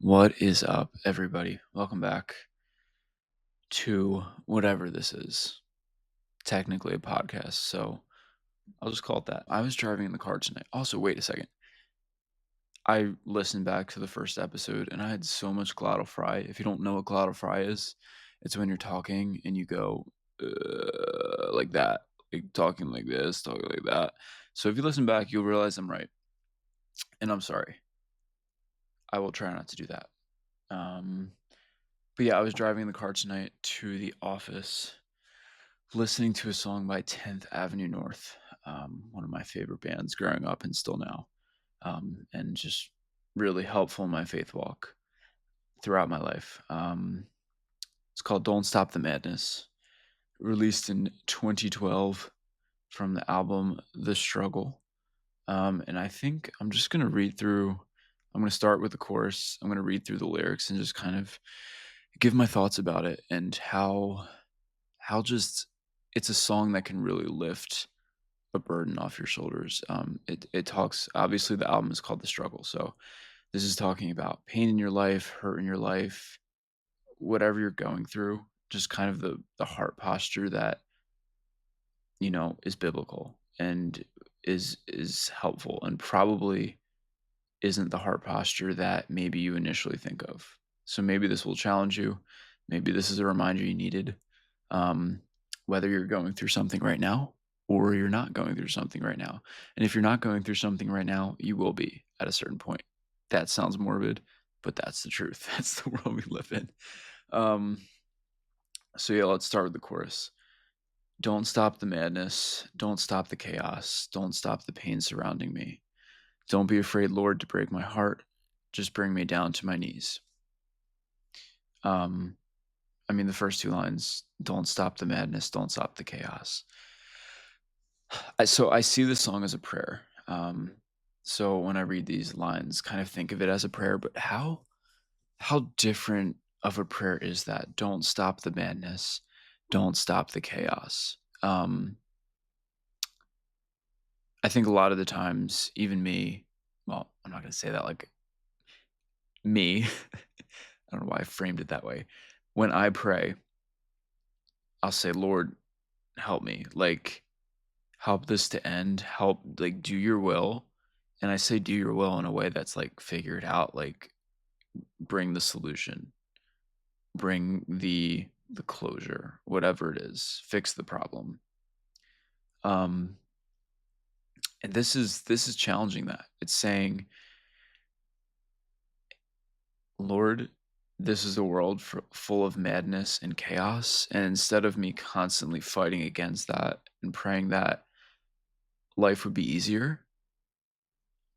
What is up, everybody? Welcome back to whatever this is. Technically a podcast, so I'll just call it that. I was driving in the car tonight. Also, wait a second. I listened back to the first episode and I had so much glottal fry. If you don't know what glottal fry is, it's when you're talking and you go like that, like talking like this, talking like that. So if you listen back, you'll realize I'm right. And I'm sorry. I will try not to do that. Um, but yeah, I was driving in the car tonight to the office listening to a song by 10th Avenue North, one of my favorite bands growing up and still now, and just really helpful in my faith walk throughout my life. It's called Don't Stop the Madness, released in 2012 from the album The Struggle. And I think I'm just going to I'm going to start with the chorus. I'm going to read through the lyrics and just kind of give my thoughts about it and how just it's a song that can really lift a burden off your shoulders. It talks, obviously the album is called The Struggle. So this is talking about pain in your life, hurt in your life, whatever you're going through, just kind of the heart posture that, is biblical and is helpful and probably isn't the heart posture that maybe you initially think of. So maybe this will challenge you. Maybe this is a reminder you needed. Um, whether you're going through something right now or you're not going through something right now. And if you're not going through something right now, you will be at a certain point. That sounds morbid, but that's the truth. That's the world we live in. Um, so yeah, let's start with the chorus. Don't stop the madness. Don't stop the chaos. Don't stop the pain surrounding me. Don't be afraid, Lord, to break my heart. Just bring me down to my knees. Um, the first two lines, don't stop the madness, don't stop the chaos. So I see this song as a prayer. So when I read these lines, kind of think of it as a prayer, but how different of a prayer is that? Don't stop the madness, don't stop the chaos. I think a lot of the times, even me, well, I'm not going to say that like me. I don't know why I framed it that way. When I pray, I'll say, Lord, help me. Like, help this to end. Help, like, do your will. And I say, do your will in a way that's like, figure it out. Like, bring the solution, bring the closure, whatever it is, fix the problem. Um, and this is challenging that. It's saying, Lord, this is a world full of madness and chaos. And instead of me constantly fighting against that and praying that life would be easier,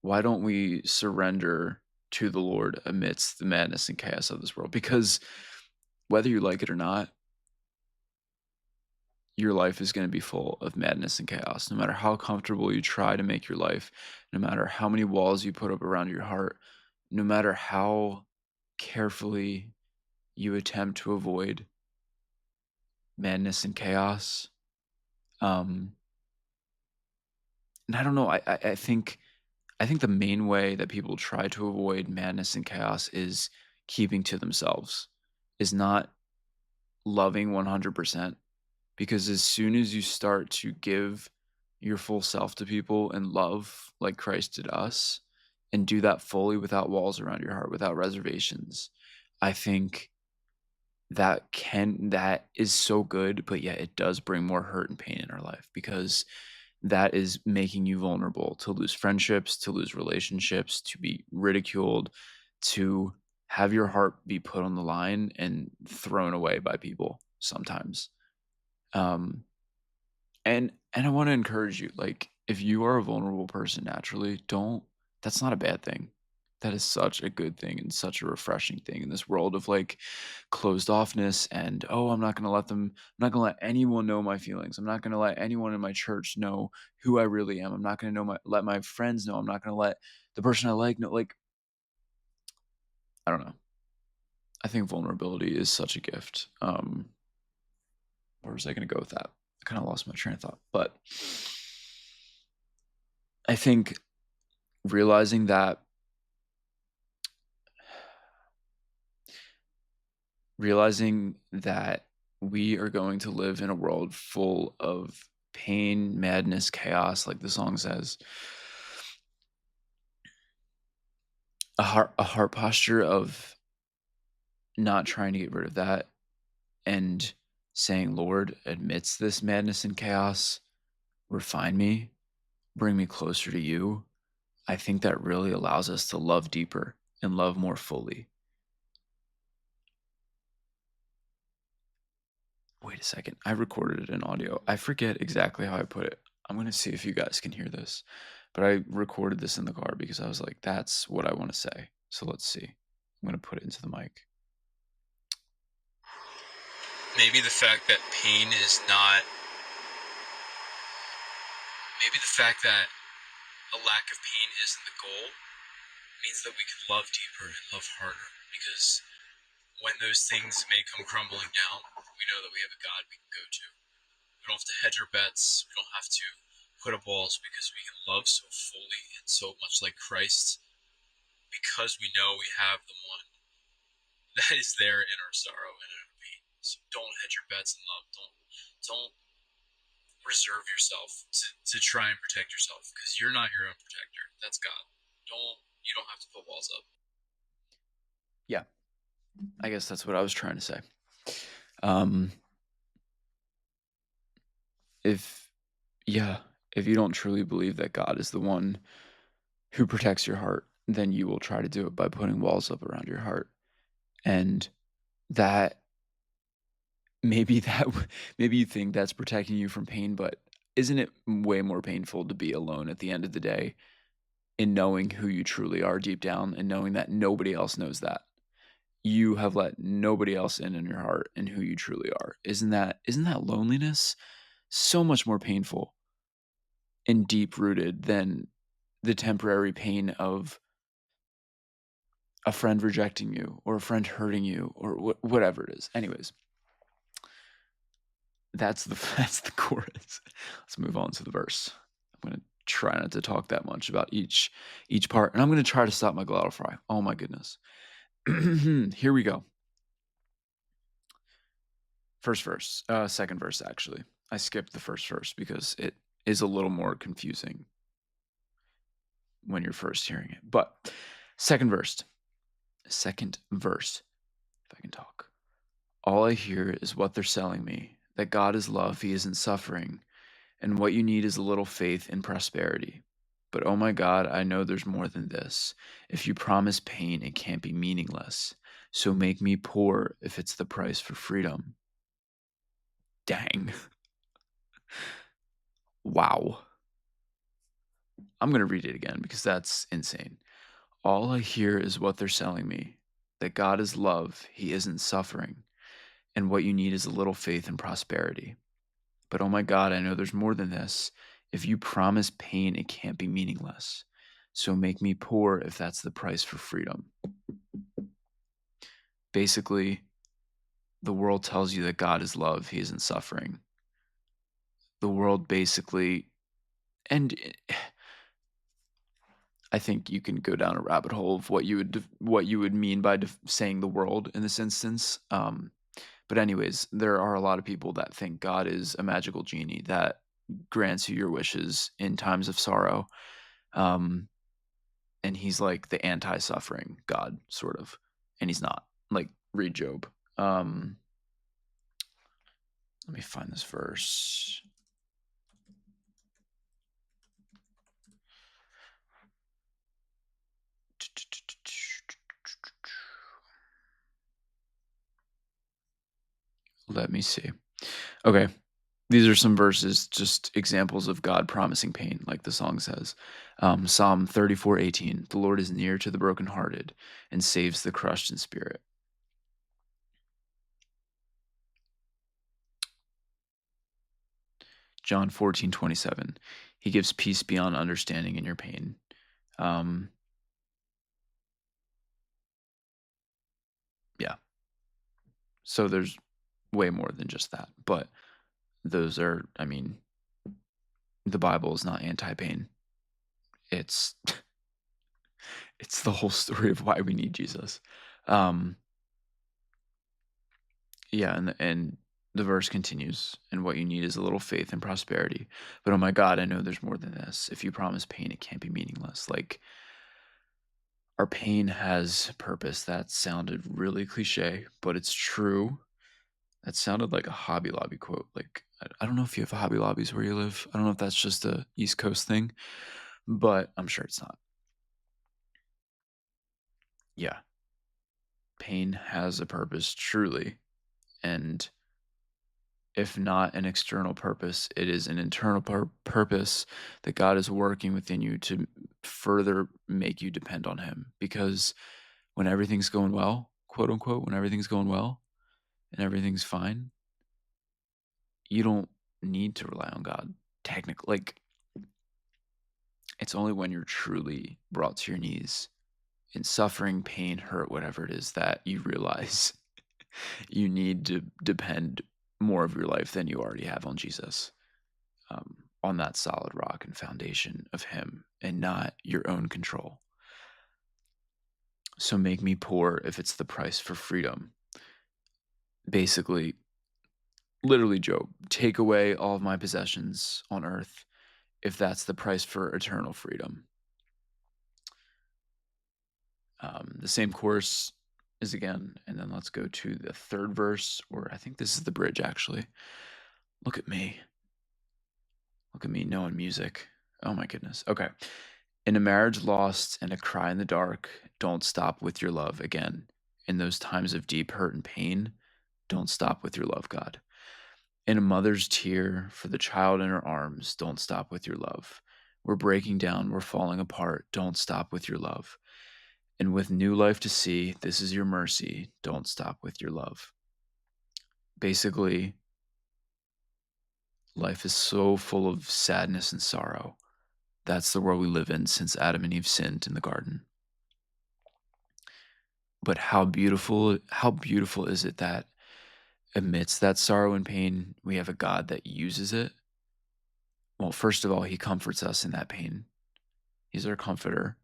why don't we surrender to the Lord amidst the madness and chaos of this world? Because whether you like it or not, your life is going to be full of madness and chaos. No matter how comfortable you try to make your life, no matter how many walls you put up around your heart, no matter how carefully you attempt to avoid madness and chaos. Um, and I don't know. I think the main way that people try to avoid madness and chaos is keeping to themselves, is not loving 100%. Because as soon as you start to give your full self to people and love like Christ did us, and do that fully without walls around your heart, without reservations, I think that is so good, but yet it does bring more hurt and pain in our life because that is making you vulnerable to lose friendships, to lose relationships, to be ridiculed, to have your heart be put on the line and thrown away by people sometimes. Um, and I want to encourage you, like, if you are a vulnerable person naturally, don't that's not a bad thing. That is such a good thing and such a refreshing thing in this world of like closed offness and oh, I'm not gonna let anyone know my feelings. I'm not gonna let anyone in my church know who I really am. I'm not gonna let my friends know. I'm not gonna let the person I like know. Like, I don't know. I think vulnerability is such a gift. Where was I gonna go with that? I kind of lost my train of thought. But I think realizing that realizing that we are going to live in a world full of pain, madness, chaos, like the song says. A heart posture of not trying to get rid of that and saying, Lord, amidst this madness and chaos, refine me, bring me closer to you. I think that really allows us to love deeper and love more fully. Wait a second. I recorded it in audio. I forget exactly how I put it. I'm going to see if you guys can hear this. But I recorded this in the car because I was like, that's what I want to say. So let's see. I'm going to put it into the mic. Maybe the fact that pain is not, maybe the fact that a lack of pain isn't the goal means that we can love deeper and love harder. Because when those things may come crumbling down, we know that we have a God we can go to. We don't have to hedge our bets. We don't have to put up walls because we can love so fully and so much like Christ because we know we have the one that is there in our sorrow and in our pain. So don't hedge your bets in love. Don't reserve yourself to try and protect yourself because you're not your own protector. That's God. You don't have to put walls up. Yeah, I guess that's what I was trying to say. If you don't truly believe that God is the one who protects your heart, then you will try to do it by putting walls up around your heart. And that maybe maybe you think that's protecting you from pain, but isn't it way more painful to be alone at the end of the day in knowing who you truly are deep down and knowing that nobody else knows that? You have let nobody else in your heart and who you truly are. Isn't that loneliness so much more painful and deep rooted than the temporary pain of a friend rejecting you or a friend hurting you or whatever it is. Anyways, that's the that's the chorus. Let's move on to the verse. I'm gonna try not to talk that much about each part, and I'm gonna try to stop my glottal fry. Oh my goodness. Here we go. First verse, second verse actually. I skipped the first verse because it is a little more confusing when you're first hearing it. But second verse, if I can talk. All I hear is what they're selling me, that God is love, he isn't suffering, and what you need is a little faith in prosperity. But oh my God, I know there's more than this. If you promise pain, it can't be meaningless. So make me poor if it's the price for freedom. Dang. Wow. I'm going to read it again because that's insane. All I hear is what they're selling me, that God is love, he isn't suffering, and what you need is a little faith and prosperity. But oh my God, I know there's more than this. If you promise pain, it can't be meaningless. So make me poor if that's the price for freedom. Basically, the world tells you that God is love, he isn't suffering. The world basically, and I think you can go down a rabbit hole of what you would mean by saying the world in this instance. But anyways, there are a lot of people that think God is a magical genie that grants you your wishes in times of sorrow. And he's like the anti-suffering God, sort of. And he's not. Like, read Job. Let me find this verse. Let me see. Okay. These are some verses, just examples of God promising pain, like the song says. Psalm 34:18. The Lord is near to the brokenhearted and saves the crushed in spirit. John 14:27. He gives peace beyond understanding in your pain. Yeah. So there's way more than just that. But those are, I mean, the Bible is not anti-pain. It's it's the whole story of why we need Jesus. Um Yeah, and the verse continues, and what you need is a little faith and prosperity. But oh my God, I know there's more than this. If you promise pain, it can't be meaningless. Like our pain has purpose. That sounded really cliche, but it's true. That sounded like a Hobby Lobby quote. Like I don't know if you have Hobby Lobbies where you live. I don't know if that's just a East Coast thing, but I'm sure it's not. Yeah, pain has a purpose, truly, and if not an external purpose, it is an internal purpose that God is working within you to further make you depend on Him. Because when everything's going well, quote unquote, when everything's going well and everything's fine, you don't need to rely on God. Technically, like it's only when you're truly brought to your knees in suffering, pain, hurt, whatever it is, that you realize you need to depend more of your life than you already have on Jesus. On that solid rock and foundation of Him and not your own control. So make me poor if it's the price for freedom. Basically, literally, Job, take away all of my possessions on earth if that's the price for eternal freedom. The same chorus is again, and then let's go to the third verse, or I think this is the bridge actually. Look at me. Look at me knowing music. Oh my goodness. Okay. In a marriage lost and a cry in the dark, don't stop with your love again. In those times of deep hurt and pain, don't stop with your love, God. In a mother's tear for the child in her arms, don't stop with your love. We're breaking down, we're falling apart, don't stop with your love. And with new life to see, this is your mercy, don't stop with your love. Basically, life is so full of sadness and sorrow. That's the world we live in since Adam and Eve sinned in the garden. But how beautiful is it that amidst that sorrow and pain, we have a God that uses it? Well, first of all, He comforts us in that pain. He's our comforter.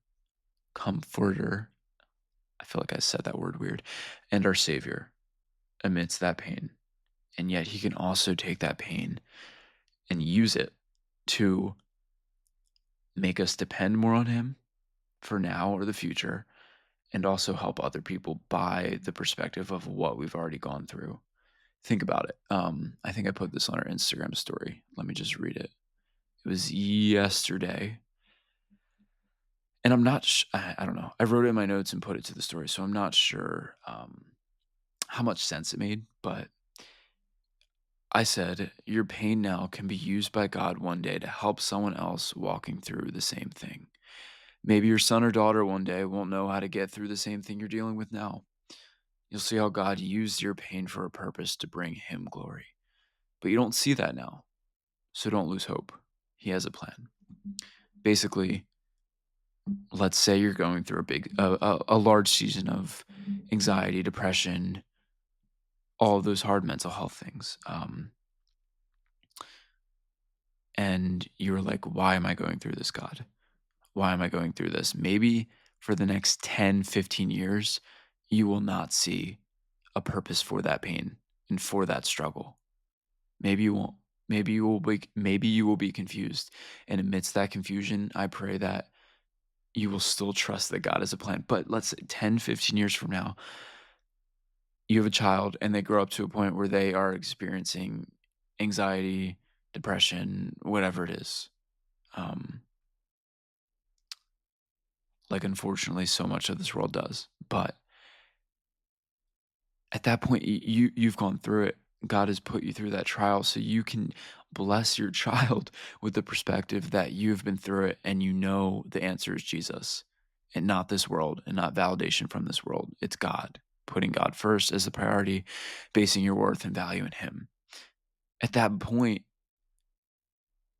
I feel like I said that word weird, and our Savior amidst that pain. And yet, He can also take that pain and use it to make us depend more on Him for now or the future, and also help other people by the perspective of what we've already gone through. Think about it. I think I put this on our Instagram story. Let me just read it. It was yesterday, and I'm not. I don't know. I wrote it in my notes and put it to the story, so I'm not sure how much sense it made. But I said, "Your pain now can be used by God one day to help someone else walking through the same thing. Maybe your son or daughter one day won't know how to get through the same thing you're dealing with now. You'll see how God used your pain for a purpose to bring Him glory. But you don't see that now, so don't lose hope. He has a plan." Basically, let's say you're going through a large season of anxiety, depression, all of those hard mental health things, and you're like, "Why am I going through this, God? Why am I going through this?" Maybe for the next 10, 15 years, you will not see a purpose for that pain and for that struggle. Maybe you won't. Maybe you will be confused. And amidst that confusion, I pray that you will still trust that God has a plan. But let's say 10, 15 years from now, you have a child and they grow up to a point where they are experiencing anxiety, depression, whatever it is. Um, like unfortunately so much of this world does. But at that point, you've gone through it. God has put you through that trial so you can bless your child with the perspective that you've been through it and you know the answer is Jesus and not this world and not validation from this world. It's God, putting God first as the priority, basing your worth and value in Him. At that point,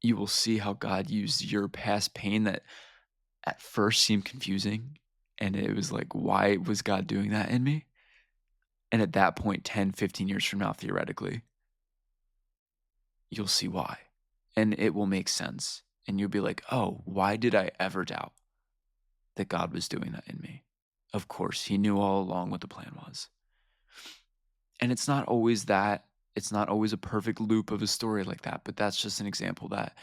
you will see how God used your past pain that at first seemed confusing. And it was like, why was God doing that in me? And at that point, 10, 15 years from now, theoretically, you'll see why. And it will make sense. And you'll be like, oh, why did I ever doubt that God was doing that in me? Of course, He knew all along what the plan was. And it's not always a perfect loop of a story like that, but that's just an example that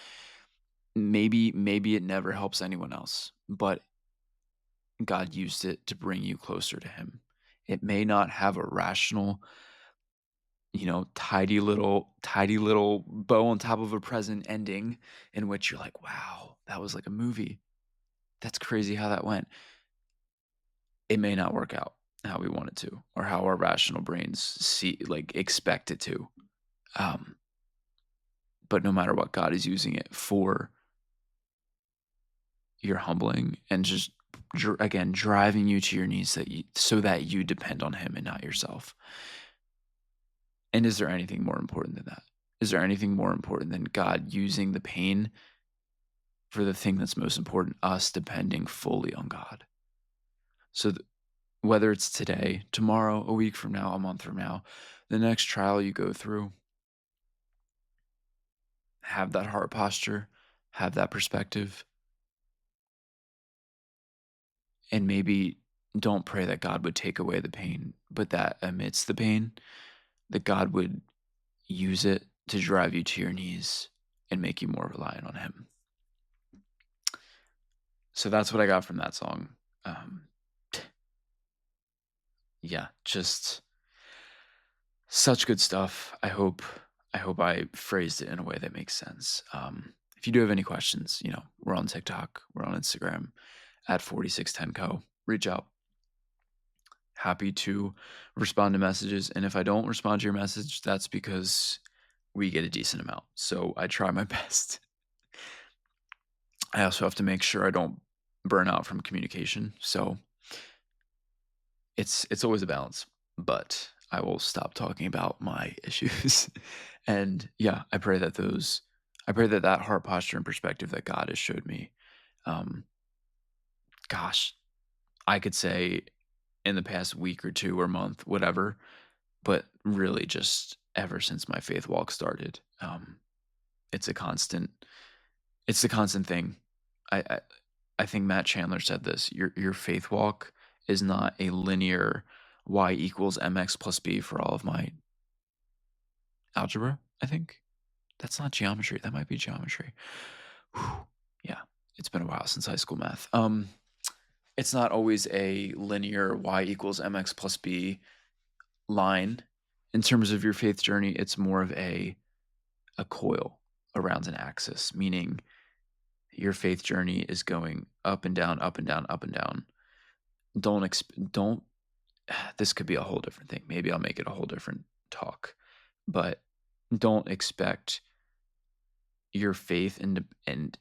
maybe it never helps anyone else, but God used it to bring you closer to him. It may not have a rational, tidy little bow on top of a present ending in which you're like, "Wow, that was like a movie. That's crazy how that went." It may not work out how we want it to or how our rational brains expect it to. Um, but no matter what, God is using it for your humbling and just again driving you to your knees so that you depend on him and not yourself. And is there anything more important than that? Is there anything more important than God using the pain for the thing that's most important, us depending fully on God? So whether it's today, tomorrow, a week from now, a month from now, the next trial you go through, have that heart posture, have that perspective, and maybe don't pray that God would take away the pain, but that amidst the pain, that God would use it to drive you to your knees and make you more reliant on him. So that's what I got from that song. Um, yeah, just such good stuff. I hope I phrased it in a way that makes sense. If you do have any questions, we're on TikTok, we're on Instagram at 4610co. Reach out. Happy to respond to messages. And if I don't respond to your message, that's because we get a decent amount. So I try my best. I also have to make sure I don't burn out from communication. So it's always a balance, but I will stop talking about my issues. And yeah, I pray that that heart posture and perspective that God has showed me, um, gosh, I could say in the past week or two or month, whatever, but really just ever since my faith walk started, it's a constant, it's a constant thing. I I think Matt Chandler said this. Your faith walk is not a linear y equals mx plus b for all of my algebra. I think that's not geometry. That might be geometry. Whew. Yeah, it's been a while since high school math. It's not always a linear y equals mx plus b line in terms of your faith journey. It's more of a coil around an axis, meaning your faith journey is going up and down, up and down, up and down. Don't this could be a whole different thing. Maybe I'll make it a whole different talk. But don't expect your faith and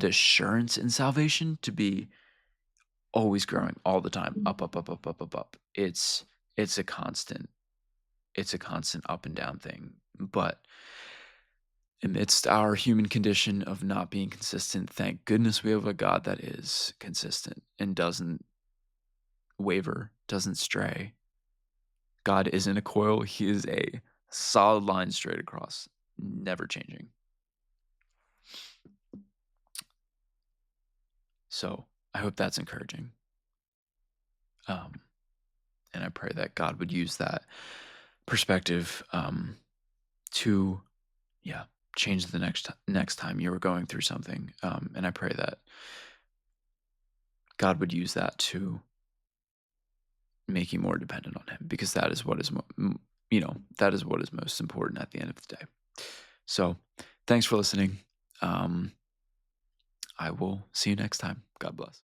assurance in salvation to be always growing all the time, up, up, up, up, up, up, up. It's a constant, it's a constant up and down thing. But amidst our human condition of not being consistent, thank goodness we have a God that is consistent and doesn't waver, doesn't stray. God isn't a coil, he is a solid line straight across, never changing. So I hope that's encouraging. Um, and I pray that God would use that perspective to, yeah, change the next time you were going through something. And I pray that God would use that to make you more dependent on Him, because that is what is, that is what is most important at the end of the day. So, thanks for listening. I will see you next time. God bless.